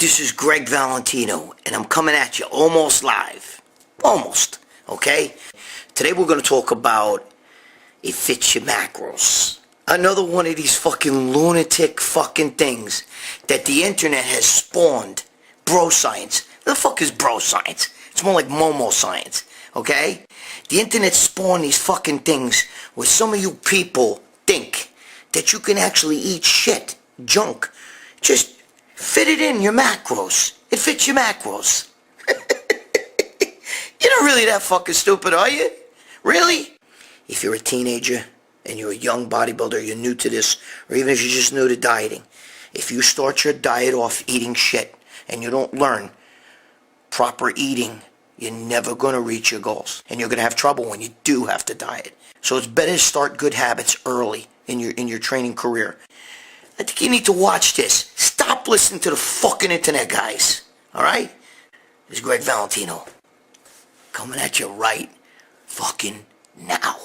this is Gregg Valentino, and I'm coming at you almost live. Almost, okay? Today we're going to talk about IIFYM macros. Another one of these fucking lunatic fucking things that the internet has spawned. Bro science. What the fuck is bro science? It's more like momo science, okay? The internet spawned these fucking things where some of you people think that you can actually eat shit, junk. Just fit it in your macros. It fits your macros. You're not really that fucking stupid, are you? Really? If you're a teenager and you're a young bodybuilder, you're new to this, or even if you're just new to dieting, if you start your diet off eating shit and you don't learn proper eating, you're never going to reach your goals. And you're going to have trouble when you do have to diet. So it's better to start good habits early in your training career. I think you need to watch this. Stop listening to the fucking internet, guys. Alright? This is Gregg Valentino. Coming at you right fucking now.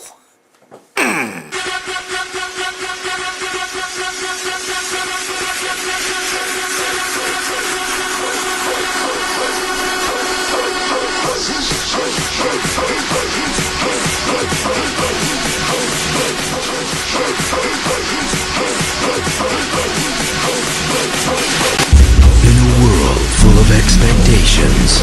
In a world full of expectations,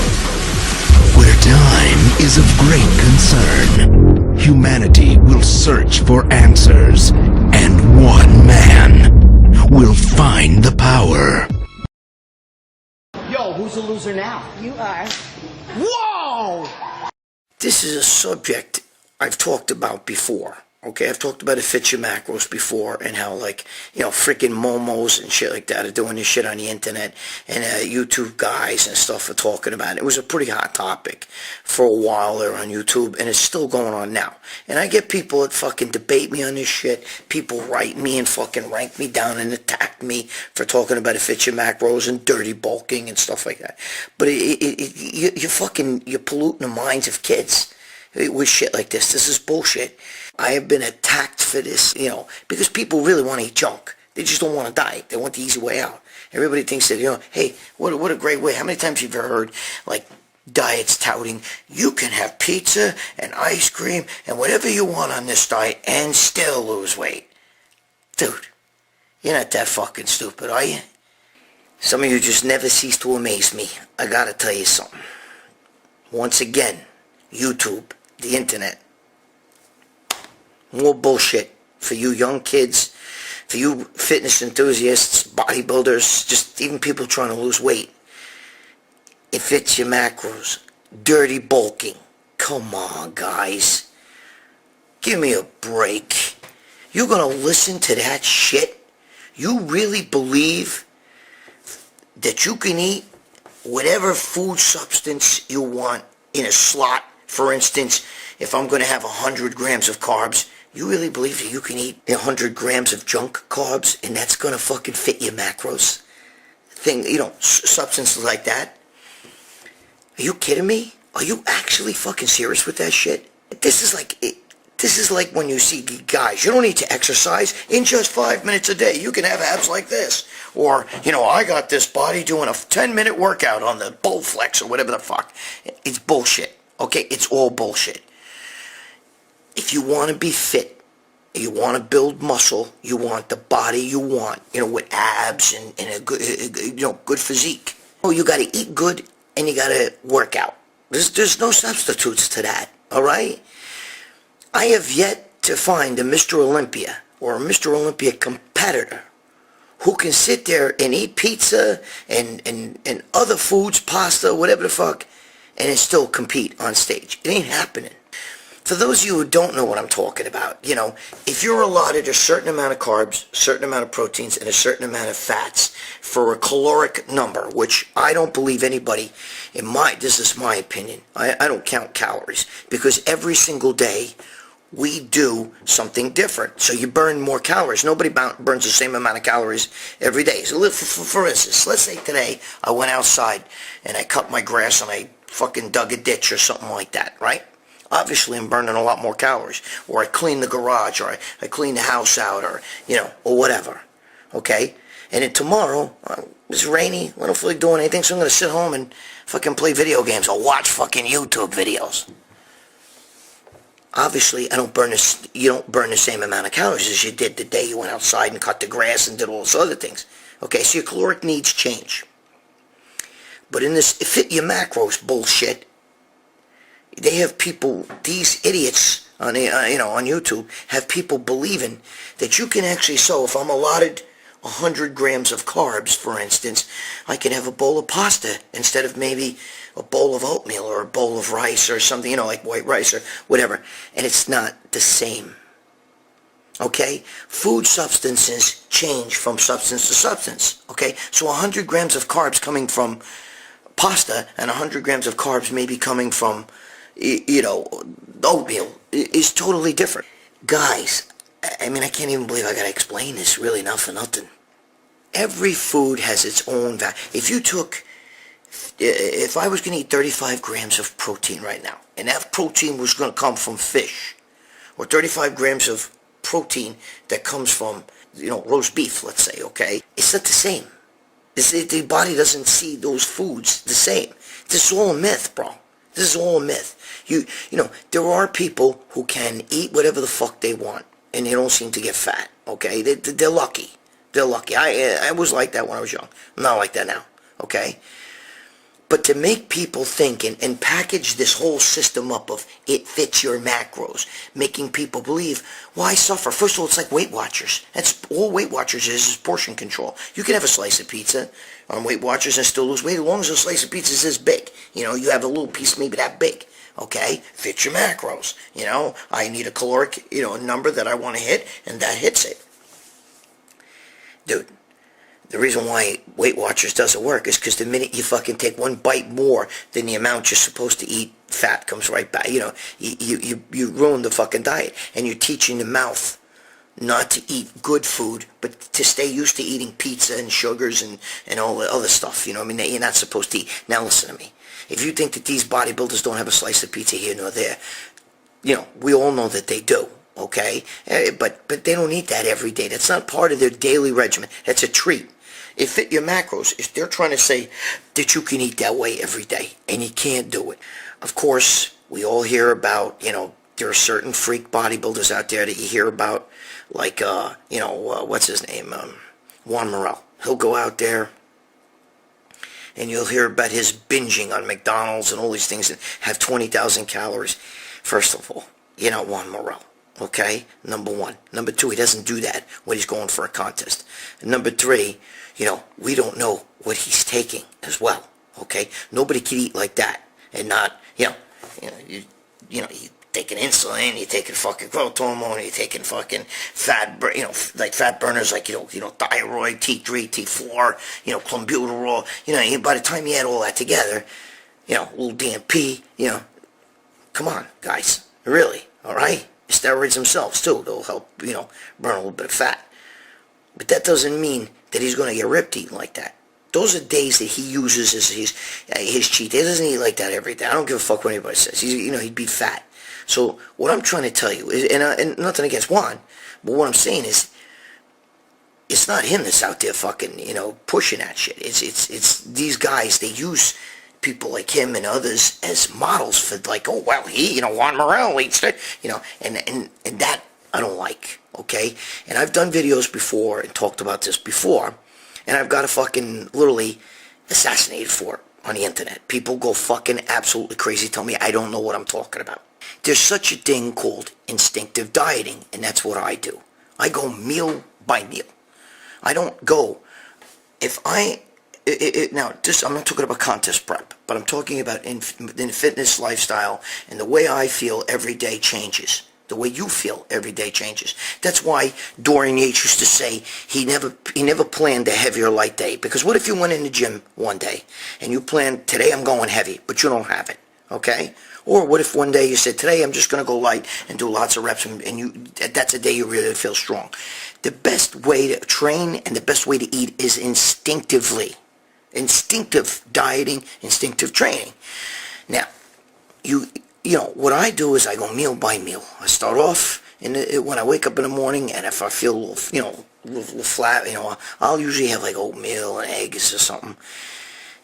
where time is of great concern, humanity will search for answers, and one man will find the power. Yo, who's the loser now? You are. Whoa! This is a subject I've talked about before. Okay, I've talked about IIFYM macros before and how, like, you know, freaking momos and shit like that are doing this shit on the internet, and YouTube guys and stuff are talking about it. It was a pretty hot topic for a while there on YouTube, and it's still going on now. And I get people that fucking debate me on this shit. People write me and fucking rank me down and attack me for talking about IIFYM macros and dirty bulking and stuff like that. But you're polluting the minds of kids with shit like this. This is bullshit. I have been attacked for this, you know, because people really want to eat junk. They just don't want to diet. They want the easy way out. Everybody thinks that, you know, hey, what a great way. How many times have you ever heard, like, diets touting, you can have pizza and ice cream and whatever you want on this diet and still lose weight? Dude, you're not that fucking stupid, are you? Some of you just never cease to amaze me. I gotta tell you something. Once again, YouTube, the internet, more bullshit for you young kids, for you fitness enthusiasts, bodybuilders, just even people trying to lose weight. IIFYM macros, dirty bulking. Come on, guys. Give me a break. You're gonna listen to that shit? You really believe that you can eat whatever food substance you want in a slot? For instance, if I'm going to have 100 grams of carbs, you really believe that you can eat 100 grams of junk carbs and that's going to fucking fit your macros? You know, substances like that? Are you kidding me? Are you actually fucking serious with that shit? This is like when you see guys, you don't need to exercise. In just 5 minutes a day, you can have abs like this. Or, you know, I got this body doing a 10-minute workout on the Bowflex or whatever the fuck. It's bullshit. Okay, it's all bullshit. If you want to be fit, you want to build muscle, you want the body you want, you know, with abs and a good, you know, good physique. Oh, you got to eat good and you got to work out. There's no substitutes to that, all right? I have yet to find a Mr. Olympia or a Mr. Olympia competitor who can sit there and eat pizza and other foods, pasta, whatever the fuck, and still compete on stage. It ain't happening. For those of you who don't know what I'm talking about, you know, if you're allotted a certain amount of carbs, a certain amount of proteins, and a certain amount of fats for a caloric number, which I don't believe anybody, this is my opinion, I don't count calories, because every single day we do something different. So you burn more calories. Nobody burns the same amount of calories every day. So for instance, let's say today I went outside and I cut my grass and I fucking dug a ditch or something like that, right? Obviously I'm burning a lot more calories. Or I clean the garage, or I clean the house out, or, you know, or whatever. Okay? And then tomorrow, it's rainy, I don't feel like doing anything, so I'm going to sit home and fucking play video games or watch fucking YouTube videos. Obviously, you don't burn the same amount of calories as you did the day you went outside and cut the grass and did all those other things. Okay, so your caloric needs change. But in this fit your macros bullshit, they have people, these idiots on on YouTube, have people believing that you can actually, so if I'm allotted 100 grams of carbs, for instance, I can have a bowl of pasta instead of maybe a bowl of oatmeal or a bowl of rice or something, like white rice or whatever. And it's not the same. Okay? Food substances change from substance to substance. Okay? So 100 grams of carbs coming from pasta and 100 grams of carbs maybe coming from, oatmeal is totally different. Guys, I mean, I can't even believe I gotta explain this really not for nothing. Every food has its own value. If I was gonna eat 35 grams of protein right now, and that protein was gonna come from fish, or 35 grams of protein that comes from, roast beef, let's say, okay? It's not the same. The body doesn't see those foods the same. This is all a myth, bro. This is all a myth. There are people who can eat whatever the fuck they want, and they don't seem to get fat, okay? They're lucky. They're lucky. I was like that when I was young. I'm not like that now, okay? But to make people think and package this whole system up of it fits your macros, making people believe, why suffer? First of all, it's like Weight Watchers. That's all Weight Watchers is portion control. You can have a slice of pizza on Weight Watchers and still lose weight as long as the slice of pizza is this big. You have a little piece maybe that big. Okay? Fit your macros. I need a caloric, number that I want to hit, and that hits it. Dude. The reason why Weight Watchers doesn't work is because the minute you fucking take one bite more than the amount you're supposed to eat, fat comes right back. You ruin the fucking diet, and you're teaching the mouth not to eat good food, but to stay used to eating pizza and sugars and all the other stuff. That you're not supposed to eat. Now listen to me. If you think that these bodybuilders don't have a slice of pizza here nor there, we all know that they do. Okay? But they don't eat that every day. That's not part of their daily regimen. That's a treat. It fit your macros. If they're trying to say that you can eat that way every day, and you can't do it. Of course, we all hear about, there are certain freak bodybuilders out there that you hear about, like, what's his name? Juan Morel. He'll go out there, and you'll hear about his binging on McDonald's and all these things and have 20,000 calories. First of all, you're not Juan Morel. Okay? Number one. Number two, he doesn't do that when he's going for a contest. And number three, we don't know what he's taking as well. Okay? Nobody can eat like that and not, you taking insulin, you're taking fucking growth hormone, you're taking fucking fat, like fat burners, like, thyroid, T3, T4, clenbuterol, by the time you add all that together, little DMP, come on, guys, really, all right? Steroids themselves, too, they'll help, burn a little bit of fat. But that doesn't mean that he's going to get ripped eating like that. Those are days that he uses as his cheat day. He doesn't eat like that every day. I don't give a fuck what anybody says. He'd be fat. So what I'm trying to tell you is, and nothing against Juan, but what I'm saying is, it's not him that's out there fucking, pushing that shit. It's these guys. They use people like him and others as models for, like, oh, well, Juan Morel eats it, and that I don't like, okay? And I've done videos before and talked about this before, and I've got a fucking literally assassinated for it on the internet. People go fucking absolutely crazy, tell me I don't know what I'm talking about. There's such a thing called instinctive dieting, and that's what I do. I go meal by meal. I don't go, now, I'm not talking about contest prep, but I'm talking about in fitness lifestyle, and the way I feel every day changes. The way you feel every day changes. That's why Dorian Yates used to say he never planned a heavy or light day. Because what if you went in the gym one day and you planned, today I'm going heavy, but you don't have it, okay? Or what if one day you said, today I'm just going to go light and do lots of reps, and that's a day you really feel strong. The best way to train and the best way to eat is instinctively. Instinctive dieting, instinctive training. Now, what I do is I go meal by meal. I start off when I wake up in the morning, and if I feel a flat, I'll usually have like oatmeal and eggs or something.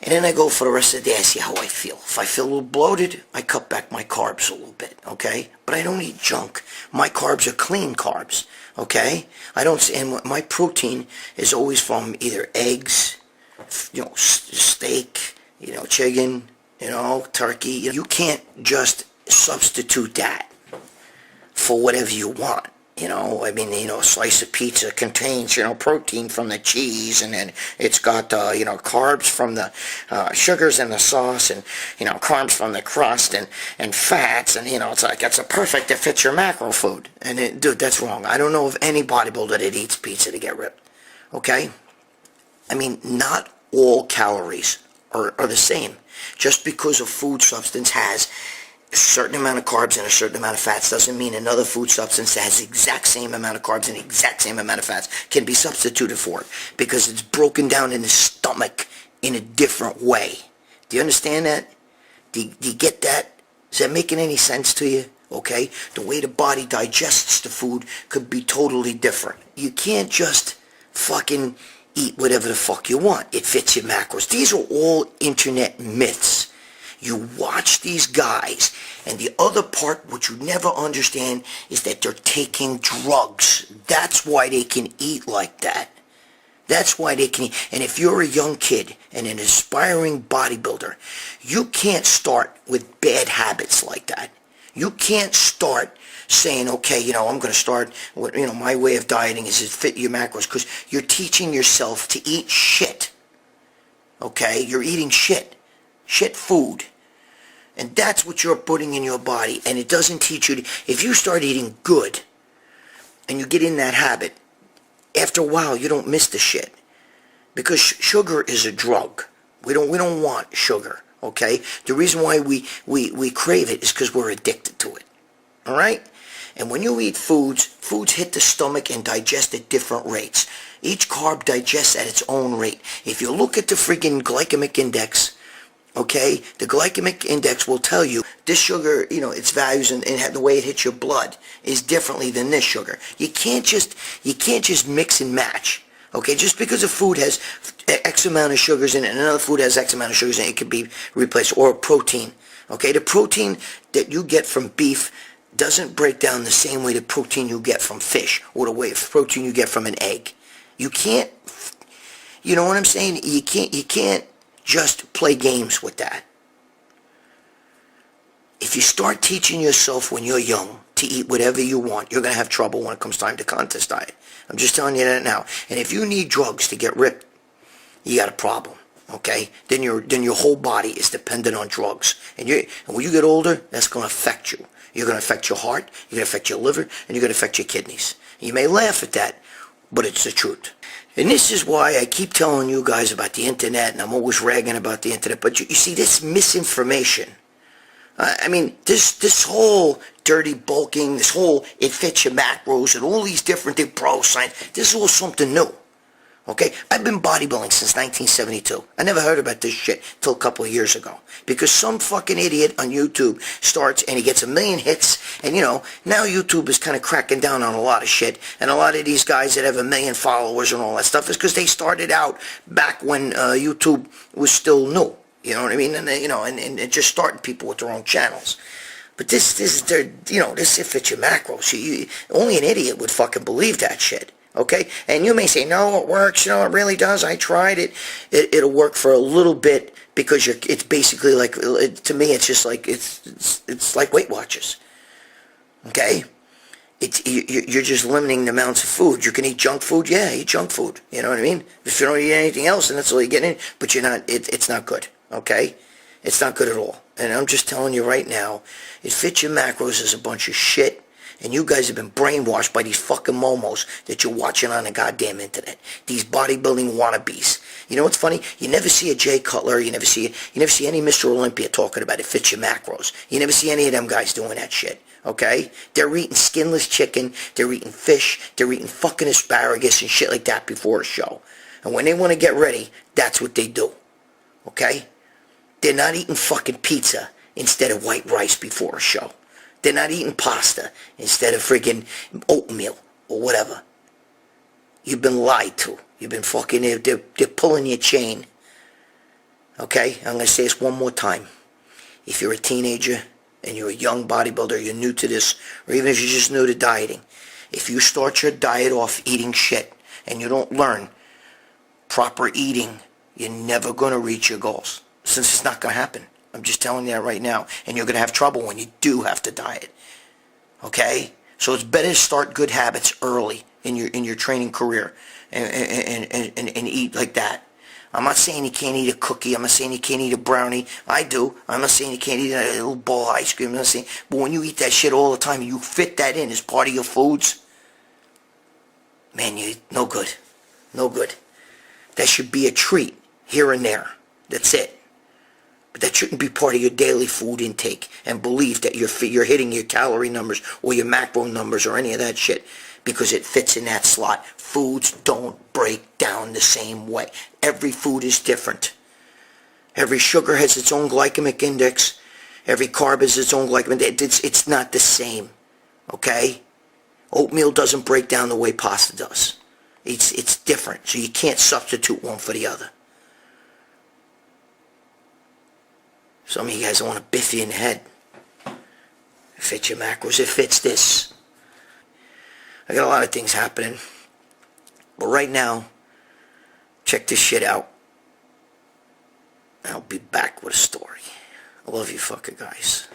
And then I go for the rest of the day, I see how I feel. If I feel a little bloated, I cut back my carbs a little bit, okay? But I don't eat junk. My carbs are clean carbs, okay? And my protein is always from either eggs, steak, chicken, turkey. You can't just substitute that for whatever you want. A slice of pizza contains, protein from the cheese, and then it's got, carbs from the sugars and the sauce, and, carbs from the crust, and fats, and, it's a perfect, it fits your macro food. And, dude, that's wrong. I don't know of any bodybuilder that eats pizza to get ripped, okay? Not all calories are the same. Just because a food substance has a certain amount of carbs and a certain amount of fats doesn't mean another food substance that has the exact same amount of carbs and the exact same amount of fats can be substituted for it, because it's broken down in the stomach in a different way. Do you understand that? Do you get that? Is that making any sense to you? Okay? The way the body digests the food could be totally different. You can't just fucking eat whatever the fuck you want. It fits your macros. These are all internet myths. You watch these guys, and the other part, which you never understand, is that they're taking drugs. That's why they can eat like that. That's why they can eat. And if you're a young kid and an aspiring bodybuilder, you can't start with bad habits like that. You can't start saying, okay, I'm going to start with, my way of dieting is to fit your macros, because you're teaching yourself to eat shit. Okay? You're eating shit. Shit food. And that's what you're putting in your body. And it doesn't teach you if you start eating good and you get in that habit, after a while you don't miss the shit. Because sugar is a drug. We don't want sugar. Okay? The reason why we crave it is because we're addicted to it. Alright? And when you eat foods hit the stomach and digest at different rates. Each carb digests at its own rate. If you look at the freaking glycemic index, okay, the glycemic index will tell you this sugar, its values and the way it hits your blood is differently than this sugar. You can't just mix and match. Okay, just because a food has X amount of sugars in it and another food has X amount of sugars in it, it could be replaced. Or protein. Okay, the protein that you get from beef doesn't break down the same way the protein you get from fish or the way of protein you get from an egg. You can't, you know what I'm saying? You can't just play games with that. If you start teaching yourself when you're young to eat whatever you want, you're going to have trouble when it comes time to contest diet. I'm just telling you that now. And if you need drugs to get ripped, you got a problem. Okay? Then your whole body is dependent on drugs. And when you get older, that's going to affect you. You're going to affect your heart, you're going to affect your liver, and you're going to affect your kidneys. You may laugh at that, but it's the truth. And this is why I keep telling you guys about the internet, and I'm always ragging about the internet. But you see, this misinformation, this whole dirty bulking, this whole it fits your macros, and all these different bro science, this is all something new. Okay? I've been bodybuilding since 1972. I never heard about this shit till a couple of years ago. Because some fucking idiot on YouTube starts and he gets 1 million hits. And now YouTube is kind of cracking down on a lot of shit. And a lot of these guys that have 1 million followers and all that stuff is because they started out back when YouTube was still new. You know what I mean? And and just starting people with their own channels. But this if it's your macros. Only an idiot would fucking believe that shit. Okay? And you may say, no, it works. It really does. I tried it. It'll work for a little bit because it's basically like, to me, it's just like, it's like Weight Watchers. Okay? You're just limiting the amounts of food. You can eat junk food. Yeah, eat junk food. You know what I mean? If you don't eat anything else, then that's all you're getting. But it's not good. Okay? It's not good at all. And I'm just telling you right now, it fits your macros as a bunch of shit. And you guys have been brainwashed by these fucking momos that you're watching on the goddamn internet. These bodybuilding wannabes. You know what's funny? You never see a Jay Cutler. You never see any Mr. Olympia talking about it fits your macros. You never see any of them guys doing that shit. Okay? They're eating skinless chicken. They're eating fish. They're eating fucking asparagus and shit like that before a show. And when they want to get ready, that's what they do. Okay? They're not eating fucking pizza instead of white rice before a show. They're not eating pasta instead of friggin' oatmeal or whatever. You've been lied to. You've been fucking, they're pulling your chain. Okay? I'm going to say this one more time. If you're a teenager and you're a young bodybuilder, you're new to this, or even if you're just new to dieting, if you start your diet off eating shit and you don't learn proper eating, you're never going to reach your goals. Since it's not going to happen. I'm just telling you that right now. And you're going to have trouble when you do have to diet. Okay? So it's better to start good habits early in your training career and eat like that. I'm not saying you can't eat a cookie. I'm not saying you can't eat a brownie. I do. I'm not saying you can't eat a little bowl of ice cream. I'm not saying, but when you eat that shit all the time, you fit that in as part of your foods, man, you no good. No good. That should be a treat here and there. That's it. But that shouldn't be part of your daily food intake. And believe that you're hitting your calorie numbers or your macro numbers or any of that shit because it fits in that slot. Foods don't break down the same way. Every food is different. Every sugar has its own glycemic index. Every carb has its own glycemic index. It's not the same. Okay? Oatmeal doesn't break down the way pasta does. It's different. So you can't substitute one for the other. Some of you guys want to biff you in the head. It fits your macros. It fits this. I got a lot of things happening. But right now, check this shit out. I'll be back with a story. I love you fucker guys.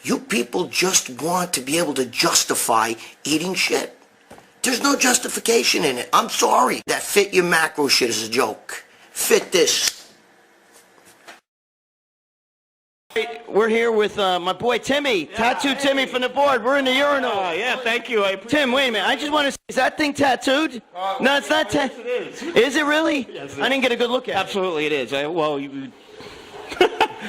You people just want to be able to justify eating shit. There's no justification in it. I'm sorry. That fit your macro shit is a joke. Fit this. We're here with my boy Timmy, Tattoo Timmy from the board. We're in the urinal. Yeah, thank you. Tim, wait a minute. I just want to say, is that thing tattooed? No, it's not tattooed. Yes, it is. Is it really? Yes, it I didn't get a good look at it. Absolutely, it is.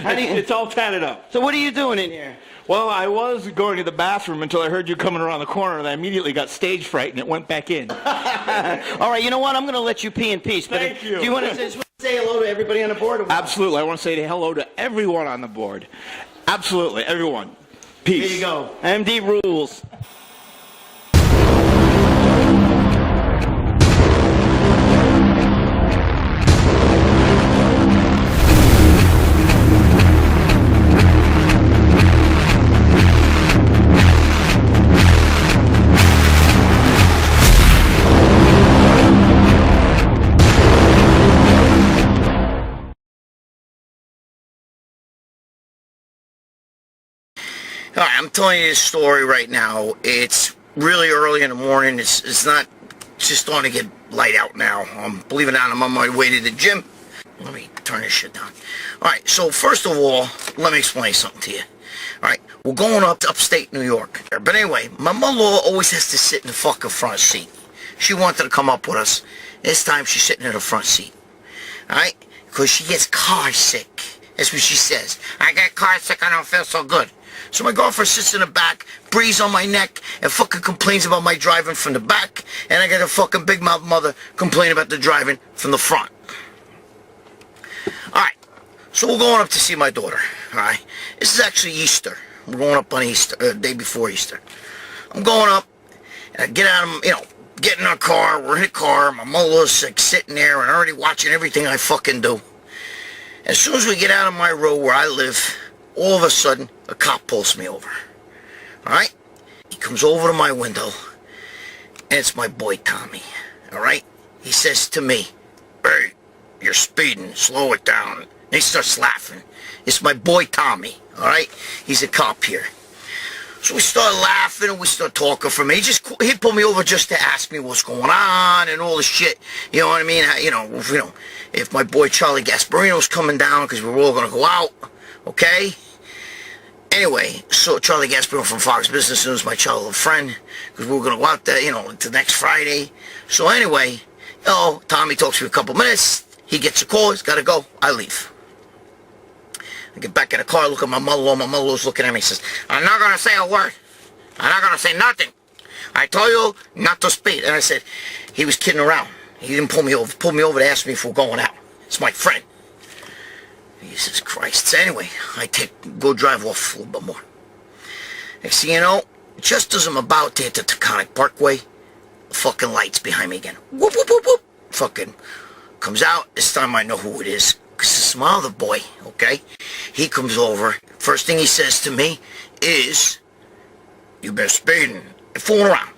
It's all tatted up. So what are you doing in here? Well, I was going to the bathroom until I heard you coming around the corner, and I immediately got stage fright, and it went back in. All right, you know what? I'm going to let you pee in peace. But Thank you. Do you want to say hello to everybody on the board? Or what? Absolutely. I want to say hello to everyone on the board. Absolutely, everyone. Peace. Here you go. MD rules. All right, I'm telling you this story right now. It's really early in the morning. It's not just starting to get light out now. Believe it or not, I'm on my way to the gym. Let me turn this shit down. All right, so first of all, let me explain something to you. All right, we're going up to upstate New York. But anyway, my mother-in-law always has to sit in the fucking front seat. She wanted to come up with us. This time she's sitting in the front seat. All right, because she gets car sick. That's what she says. I get car sick, I don't feel so good. So my girlfriend sits in the back, breathes on my neck, and fucking complains about my driving from the back, and I got a fucking big mouth mother complaining about the driving from the front. Alright, so we're going up to see my daughter, alright? This is actually Easter. We're going up on Easter, day before Easter. I'm going up, and I get out of, get in our car, we're in the car, my mother's like sitting there and already watching everything I fucking do. As soon as we get out of my road where I live, all of a sudden, a cop pulls me over. Alright? He comes over to my window, and it's my boy Tommy. Alright? He says to me, "Hey, you're speeding, slow it down." And he starts laughing. It's my boy Tommy. Alright? He's a cop here. So we start laughing and we start talking for me. He pulled me over just to ask me what's going on and all this shit. You know what I mean? If my boy Charlie Gasparino's coming down because we're all gonna go out. Okay? Anyway, so Charlie Gasparino from Fox Business News, my childhood friend, because we were going to go out there, to next Friday. So anyway, Tommy talks to me a couple minutes. He gets a call. He's got to go. I leave. I get back in the car, look at my mother-in-law. My mother-in-law's looking at me and says, "I'm not going to say a word. I'm not going to say nothing. I told you not to speed." And I said, he was kidding around. He didn't pull me over. He pulled me over to ask me if we're going out. It's my friend. Jesus Christ. So anyway, I go drive off a little bit more. Next thing you know, just as I'm about to hit the Taconic Parkway, a fucking lights behind me again. Whoop, whoop, whoop, whoop. Fucking comes out. This time I know who it is. Because it's my other boy, okay? He comes over. First thing he says to me is, "You been speeding." And fooling around.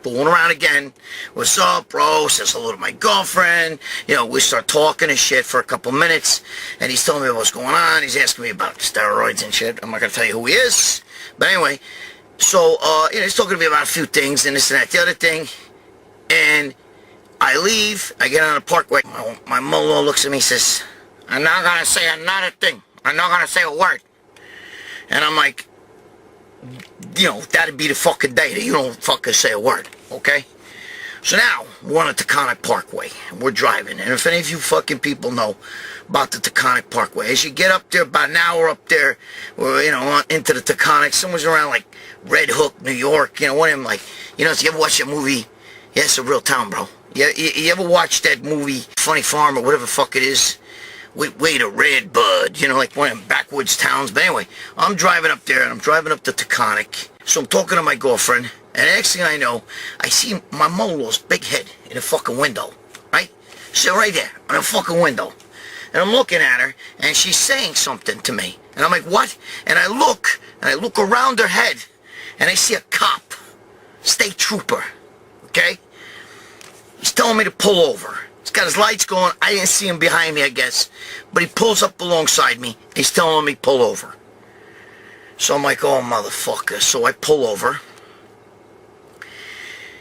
Fooling around again. "What's up, bro?" Says hello to my girlfriend. You know, we start talking and shit for a couple minutes. And he's telling me what's going on. He's asking me about steroids and shit. I'm not going to tell you who he is. But anyway, so, you know, he's talking to me about a few things and this and that, the other thing. And I leave. I get on the parkway. My mother looks at me and says, "I'm not going to say another thing. I'm not going to say a word." And I'm like, you know, that'd be the fucking day that you don't fucking say a word, okay? So now, we're on the Taconic Parkway. We're driving. And if any of you fucking people know about the Taconic Parkway, as you get up there, about an hour up there, or, you know, into the Taconic, somewhere's around, like, Red Hook, New York, you know, one of them, like, you know, if you ever watch that movie, yeah, it's a real town, bro. You ever watch that movie, Funny Farm, or whatever the fuck it is? Wait a Red Bud, you know, like one of them backwoods towns. But anyway, I'm driving up there, and I'm driving up the Taconic. So I'm talking to my girlfriend, and the next thing I know, I see my mother-in-law's big head in the fucking window, right? She's right there, on the fucking window. And I'm looking at her, and she's saying something to me. And I'm like, what? And I look around her head, and I see a cop, state trooper, okay? He's telling me to pull over. He's got his lights going. I didn't see him behind me, I guess. But he pulls up alongside me. He's telling me pull over. So I'm like, oh, motherfucker. So I pull over.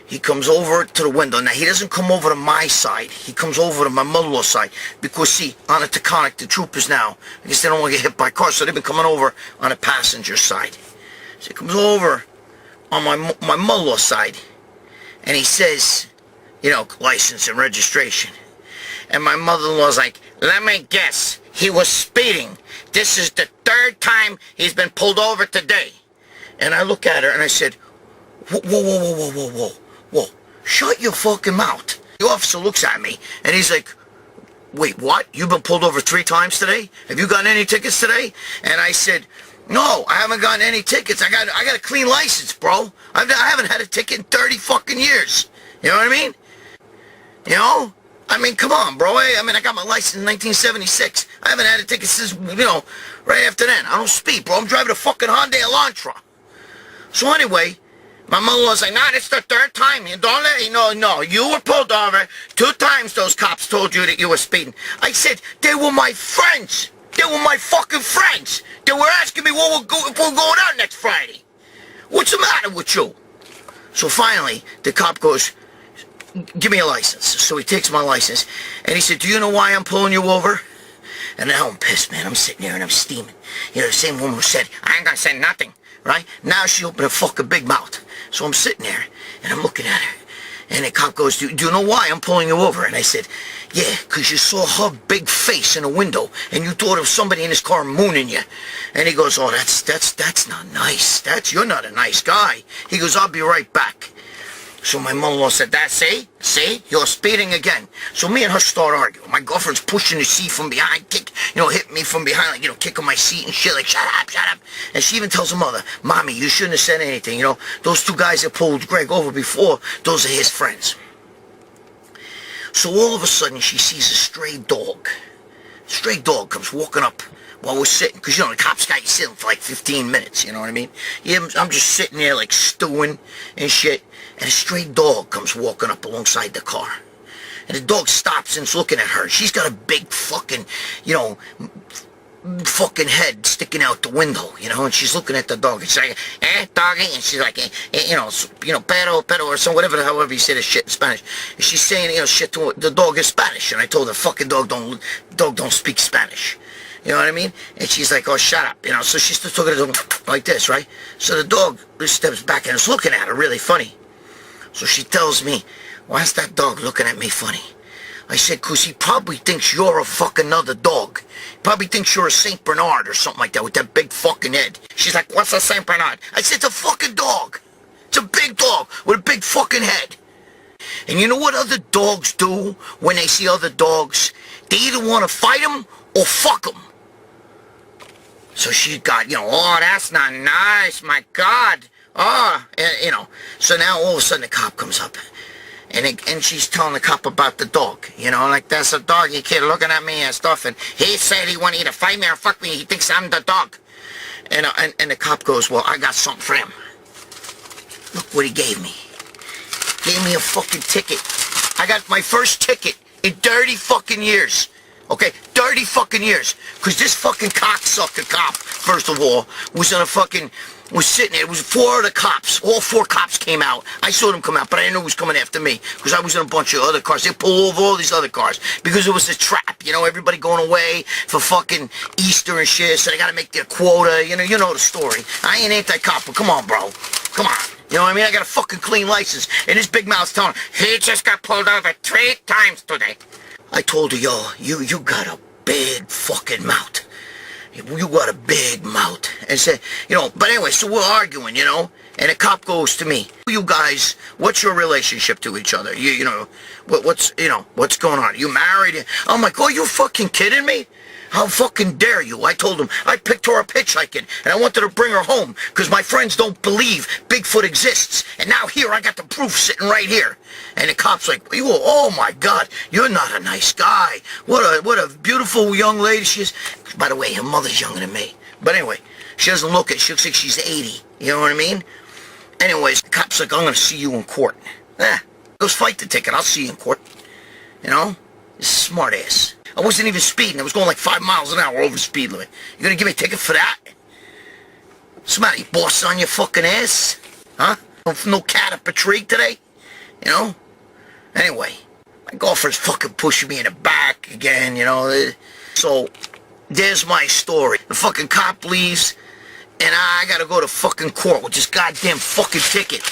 He comes over to the window. Now, he doesn't come over to my side. He comes over to my mother-in-law's side. Because, see, on the Taconic, the troopers now, I guess they don't want to get hit by cars, so they've been coming over on the passenger side. So he comes over on my mother-in-law's side. And he says, you know, license and registration. And my mother-in-law's like, "Let me guess, he was speeding. This is the third time he's been pulled over today." And I look at her and I said, whoa, whoa, whoa, whoa, whoa, whoa, whoa. Shut your fucking mouth. The officer looks at me and he's like, "Wait, what? You've been pulled over 3 times today? Have you gotten any tickets today?" And I said, "No, I haven't gotten any tickets. I got a clean license, bro. I haven't had a ticket in 30 fucking years." You know what I mean? You know? I mean, come on, bro. I mean, I got my license in 1976. I haven't had a ticket since, you know, right after then. I don't speed, bro. I'm driving a fucking Hyundai Elantra. So anyway, my mother-in-law's like, "Nah, it's the third time. You don't let you know. No, you were pulled over 2 times. Those cops told you that you were speeding." I said, "They were my friends. They were my fucking friends. They were asking me if we're going out next Friday. What's the matter with you?" So finally, the cop goes, "Give me a license." So he takes my license, and he said, "Do you know why I'm pulling you over?" And now I'm pissed, man. I'm sitting there and I'm steaming. You know, the same woman who said, "I ain't gonna say nothing," right? Now she opened her fucking big mouth. So I'm sitting there, and I'm looking at her. And the cop goes, do you know why I'm pulling you over?" And I said, "Yeah, because you saw her big face in the window, and you thought of somebody in his car mooning you." And he goes, "Oh, that's not nice. You're not a nice guy." He goes, "I'll be right back." So my mother-in-law said, see, you're speeding again." So me and her start arguing. My girlfriend's pushing the seat from behind, hit me from behind, like, kicking my seat and shit, like, shut up. And she even tells her mother, "Mommy, you shouldn't have said anything, those 2 guys that pulled Greg over before, those are his friends." So all of a sudden, she sees a stray dog. A stray dog comes walking up while we're sitting, because, the cops got you sitting for like 15 minutes, you know what I mean? Yeah, I'm just sitting there, like, stewing and shit. And a stray dog comes walking up alongside the car. And the dog stops and is looking at her. She's got a big fucking, fucking head sticking out the window, and she's looking at the dog. And she's like, doggy? And she's like, pero, or some whatever, however you say this shit in Spanish. And she's saying, shit to the dog in Spanish. And I told her, fucking dog don't speak Spanish. You know what I mean? And she's like, "Oh, shut up." So she starts talking to the dog like this, right? So the dog steps back and is looking at her really funny. So she tells me, "Why is that dog looking at me funny?" I said, "'Cause he probably thinks you're a fucking other dog. He probably thinks you're a St. Bernard or something like that with that big fucking head." She's like, "What's a St. Bernard?" I said, "It's a fucking dog. It's a big dog with a big fucking head." And you know what other dogs do when they see other dogs? They either want to fight them or fuck them. So she got, "Oh, that's not nice, my God. Oh," So now all of a sudden the cop comes up. and she's telling the cop about the dog, you know, like, there's a doggy kid looking at me and stuff, and he said he wanted to fight me or fuck me, he thinks I'm the dog. And the cop goes, well, I got something for him. Look what he gave me. Gave me a fucking ticket. I got my first ticket in 30 fucking years. Okay, 30 fucking years. Because this fucking cocksucker cop, first of all, was sitting there. It was 4 of the cops. All 4 cops came out. I saw them come out, but I didn't know who was coming after me. Because I was in a bunch of other cars. They pulled over all these other cars. Because it was a trap. You know, everybody going away for fucking Easter and shit. So they got to make their quota. You know the story. I ain't anti-cop, but come on, bro. Come on. You know what I mean? I got a fucking clean license. And this big mouth's telling him, he just got pulled over 3 times today. I told her, yo, you got a big fucking mouth. You got a big mouth. And said, you know, but anyway, so we're arguing, you know, and the cop goes to me, you guys, what's your relationship to each other? You know, what's going on? You married? I'm like, oh, you fucking kidding me? How fucking dare you? I told him I picked her up hitchhiking, and I wanted to bring her home, because my friends don't believe Bigfoot exists. And now here, I got the proof sitting right here. And the cop's like, oh my God, you're not a nice guy. What a beautiful young lady she is. By the way, her mother's younger than me. But anyway, she doesn't look it. She looks like she's 80. You know what I mean? Anyways, the cop's like, I'm going to see you in court. Let's fight the ticket. I'll see you in court. You know? Smart ass. I wasn't even speeding. I was going like 5 miles an hour over the speed limit. You gonna give me a ticket for that? Somebody boss on your fucking ass? Huh? No cat up a tree today? You know? Anyway, my golfer's fucking pushing me in the back again, you know? So, there's my story. The fucking cop leaves, and I gotta go to fucking court with this goddamn fucking ticket.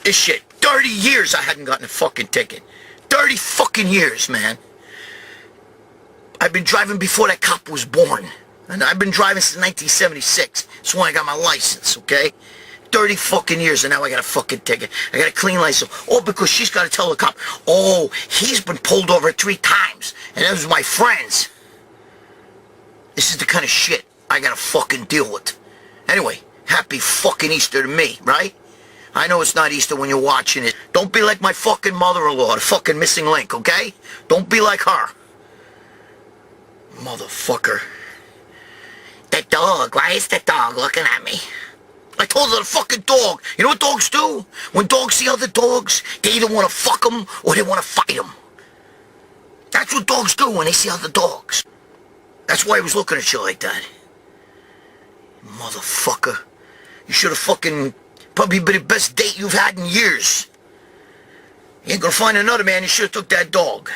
This shit. 30 years I hadn't gotten a fucking ticket. 30 fucking years, man. I've been driving before that cop was born. And I've been driving since 1976. That's when I got my license, okay? 30 fucking years, and now I got a fucking ticket. I got a clean license. All because she's got to tell the cop, oh, he's been pulled over 3 times. And those are my friends. This is the kind of shit I got to fucking deal with. Anyway, happy fucking Easter to me, right? I know it's not Easter when you're watching it. Don't be like my fucking mother-in-law, the fucking missing link, okay? Don't be like her. Motherfucker. That dog, why is that dog looking at me? I told her the fucking dog. You know what dogs do? When dogs see other dogs, they either want to fuck them or they want to fight them. That's what dogs do when they see other dogs. That's why I was looking at you like that. Motherfucker. You should have fucking probably been the best date you've had in years. You ain't gonna find another man, you should have took that dog.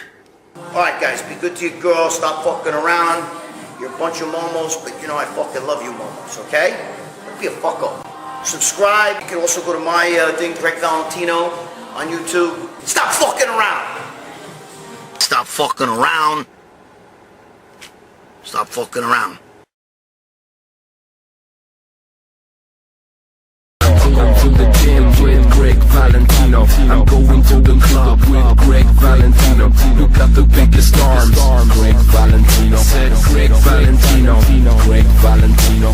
Alright guys, be good to your girl, stop fucking around. You're a bunch of momos, but you know I fucking love you momos, okay? Don't be a fuck up. Subscribe, you can also go to my thing, Gregg Valentino, on YouTube. Stop fucking around! Stop fucking around. Stop fucking around. I'm to the gym with Gregg Valentino. I'm going to the club with Gregg Valentino. You got the biggest arms, Gregg Valentino. Said Gregg Valentino, Gregg Valentino.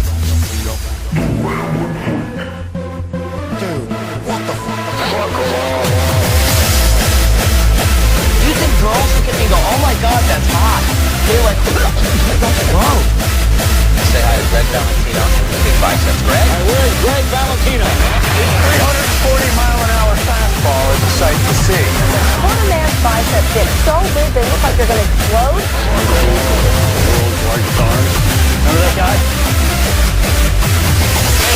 Dude, what the fuck? You think girls look at me and go, oh my God, that's hot? They're like, what's wrong? Say hi to Gregg Valentino. Big biceps, Greg. Where's Gregg Valentino? 340-mile-an-hour fastball is a sight to see. Corner man's biceps get so big they look like they're going to explode. Remember that guy?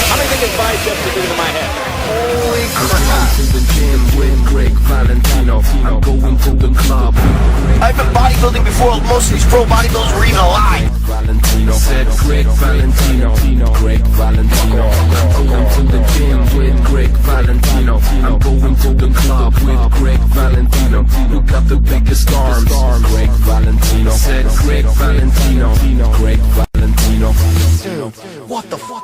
How many think his biceps are bigger than my head? Holy I'm crap. going to the gym with Gregg Valentino. I'm going to the club with I've been bodybuilding before most of these pro bodybuilders were even alive. Valentino. Said Gregg Valentino, Gregg Valentino. I'm going to the gym with Gregg Valentino. I'm going to the club with Gregg Valentino. You got the biggest arms, Gregg Valentino. Said Gregg Valentino, Gregg Valentino. Dude, what the fuck?